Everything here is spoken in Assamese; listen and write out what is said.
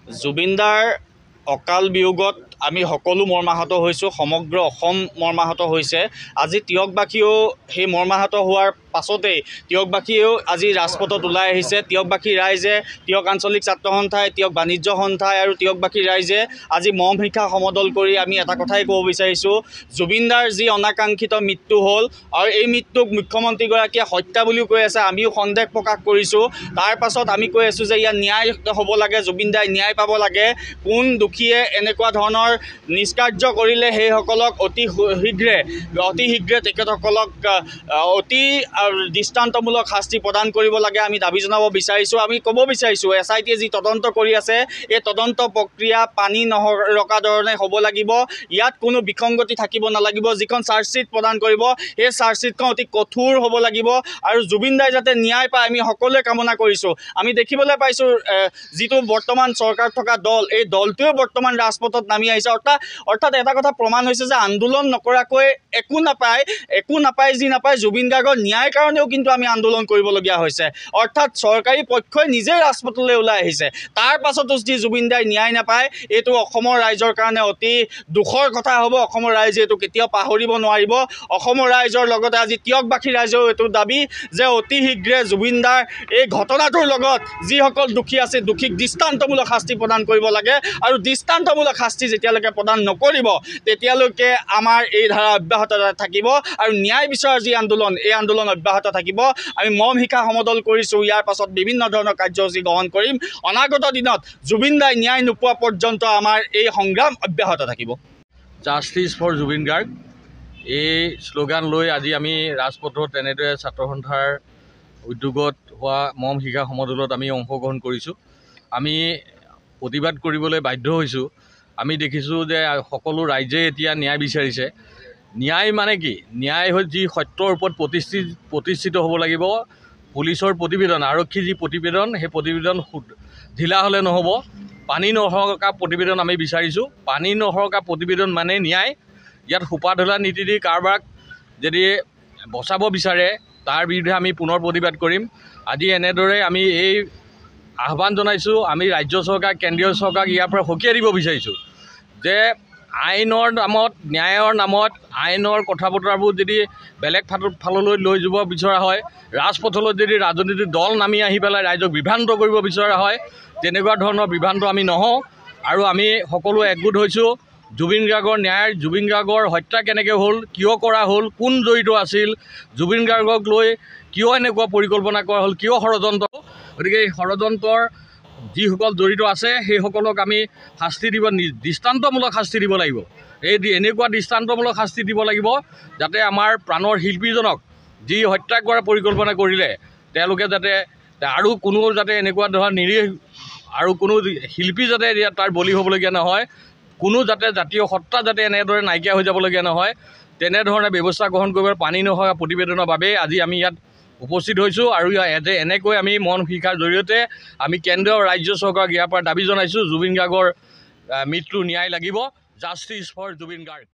জুবিনদাৰ অকাল বিয়োগত আমি সকলো মৰ্মাহত হৈছোঁ, সমগ্ৰ অসম মৰ্মাহত হৈছে। আজি তিয়কবাসীও সেই মৰ্মাহত হোৱাৰ পাছতেই তিয়কবাসীয়েও আজি ৰাজপথত ওলাই আহিছে। তিয়কবাসী ৰাইজে, তিয়ক আঞ্চলিক ছাত্ৰ সন্থাই, তিয়ক বাণিজ্য সন্থাই আৰু তিয়কবাসী ৰাইজে আজি মম শিখা সমদল কৰি আমি এটা কথাই ক'ব বিচাৰিছোঁ, জুবিনদাৰ যি অনাকাংক্ষিত মৃত্যু হ'ল আৰু এই মৃত্যুক মুখ্যমন্ত্ৰীগৰাকীয়ে হত্যা বুলিও কৈ আছে, আমিও সন্দেহ প্ৰকাশ কৰিছোঁ। তাৰ পাছত আমি কৈ আছোঁ যে ইয়াত ন্যায় হ'ব লাগে, জুবিনদাই ন্যায় পাব লাগে। কোন দুখীয়ে এনেকুৱা ধৰণৰ নিষ্কাৰ্য কৰিলে সেইসকলক অতি শীঘ্ৰে তেখেতসকলক অতি দৃষ্টান্তমূলক শাস্তি প্ৰদান কৰিব লাগে আমি দাবী জনাব বিচাৰিছোঁ। আমি ক'ব বিচাৰিছোঁ SITয়ে যি তদন্ত কৰি আছে এই তদন্ত প্ৰক্ৰিয়া পানী নৰকা ধৰণে হ'ব লাগিব। ইয়াত কোনো বিসংগতি থাকিব নালাগিব। যিখন চাৰ্জশ্বিট প্ৰদান কৰিব সেই চাৰ্জশ্বিটখন অতি কঠোৰ হ'ব লাগিব আৰু জুবিনদাই যাতে ন্যায় পায় আমি সকলোৱে কামনা কৰিছোঁ। আমি দেখিবলৈ পাইছোঁ যিটো বৰ্তমান চৰকাৰত থকা দল, এই দলটোৱে বৰ্তমান ৰাজপথত নামি আহিছে। অৰ্থাৎ এটা কথা প্ৰমাণ হৈছে যে আন্দোলন নকৰাকৈ একো নাপায় যি নাপায় জুবিন গাৰ্গৰ ন্যায়ৰ কাৰণেও কিন্তু আমি আন্দোলন কৰিবলগীয়া হৈছে। অৰ্থাৎ চৰকাৰী পক্ষই নিজেই ৰাজপথলৈ ওলাই আহিছে, তাৰ পাছতো যদি জুবিনদাই ন্যায় নাপায় এইটো অসমৰ ৰাইজৰ কাৰণে অতি দুখৰ কথা হ'ব। অসমৰ ৰাইজে এইটো কেতিয়াও পাহৰিব নোৱাৰিব। অসমৰ ৰাইজৰ লগতে আজি তিয়কবাসী ৰাইজেও এইটো দাবী যে অতি শীঘ্ৰে জুবিনদাৰ এই ঘটনাটোৰ লগত যিসকল দোষী আছে দোষীক দৃষ্টান্তমূলক শাস্তি প্ৰদান কৰিব লাগে আৰু দৃষ্টান্তমূলক শাস্তি যেতিয়ালৈকে প্ৰদান নকৰিব তেতিয়ালৈকে আমাৰ এই ধাৰা অব্যাহত থাকিব আৰু ন্যায় বিচৰাৰ যি আন্দোলন এই আন্দোলন অব্যাহত থাকিব। আমি মম শিখা সমদল কৰিছোঁ, ইয়াৰ পাছত বিভিন্ন ধৰণৰ কাৰ্যসূচী গ্ৰহণ কৰিম। অনাগত দিনত জুবিনদাই ন্যায় নোপোৱা পৰ্যন্ত আমাৰ এই সংগ্ৰাম অব্যাহত থাকিব। জাষ্টিছ ফৰ জুবিন গাৰ্গ এই শ্লোগান লৈ আজি আমি ৰাজপথত তেনেদৰে ছাত্ৰ সন্থাৰ উদ্যোগত হোৱা মম শিখা সমদলত আমি অংশগ্ৰহণ কৰিছোঁ। আমি প্ৰতিবাদ কৰিবলৈ বাধ্য হৈছোঁ। আমি দেখিছোঁ যে সকলো ৰাইজে এতিয়া ন্যায় বিচাৰিছে। ন্যায় মানে কি? ন্যায় হৈ যি সত্যৰ ওপৰত প্ৰতিষ্ঠিত হ'ব লাগিব। পুলিচৰ প্ৰতিবেদন, আৰক্ষীৰ যি প্ৰতিবেদন সেই প্ৰতিবেদন ঢিলা হ'লে নহ'ব। পানী নসৰকা প্ৰতিবেদন আমি বিচাৰিছোঁ। পানী নসৰকা প্ৰতিবেদন মানে ন্যায়। ইয়াত সোপা ঢলা নীতি দি কাৰোবাক যদি বচাব বিচাৰে তাৰ বিৰুদ্ধে আমি পুনৰ প্ৰতিবাদ কৰিম। আজি এনেদৰে আমি এই আহ্বান জনাইছোঁ। আমি ৰাজ্য চৰকাৰ, কেন্দ্ৰীয় চৰকাৰক ইয়াৰ পৰা সকীয়াই দিব বিচাৰিছোঁ যে আইনৰ নামত, ন্যায়ৰ নামত আইনৰ কথা বতৰাবোৰ যদি বেলেগ ফাললৈ লৈ যাব বিচৰা হয়, ৰাজপথলৈ যদি ৰাজনৈতিক দল নামি আহি পেলাই ৰাইজক বিভ্ৰান্ত কৰিব বিচৰা হয়, তেনেকুৱা ধৰণৰ বিভ্ৰান্ত আমি নহওঁ আৰু আমি সকলোৱে একগোট হৈছোঁ। জুবিন গাৰ্গৰ ন্যায়, জুবিন গাৰ্গৰ হত্যা কেনেকৈ হ'ল, কিয় কৰা হ'ল, কোন জড়িত আছিল, জুবিন গাৰ্গক লৈ কিয় এনেকুৱা পৰিকল্পনা কৰা হ'ল, কিয় ষড়যন্ত্ৰ। গতিকে এই ষড়যন্ত্ৰৰ যিসকল জড়িত আছে সেইসকলক আমি শাস্তি দিব, দৃষ্টান্তমূলক শাস্তি দিব লাগিব। এনেকুৱা দৃষ্টান্তমূলক শাস্তি দিব লাগিব যাতে আমাৰ প্ৰাণৰ শিল্পীজনক যি হত্যা কৰাৰ পৰিকল্পনা কৰিলে তেওঁলোকে যাতে আৰু কোনো যাতে এনেকুৱা ধৰণৰ নিৰীহ আৰু কোনো শিল্পী যাতে তাৰ বলি হ'বলগীয়া নহয়, কোনো যাতে জাতীয় সত্তা যাতে এনেদৰে নাইকিয়া হৈ যাবলগীয়া নহয়, তেনেধৰণে ব্যৱস্থা গ্ৰহণ কৰিব। পানী নসৰা প্ৰতিবেদনৰ বাবে আজি আমি ইয়াত উপস্থিত হৈছোঁ আৰু এনেকৈ আমি মন শিখাৰ জৰিয়তে আমি কেন্দ্ৰীয় ৰাজ্য চৰকাৰক ইয়াৰ পৰা দাবী জনাইছোঁ জুবিন গাৰ্গৰ মৃত্যু ন্যায় লাগিব। Justice for Zubeen Garg.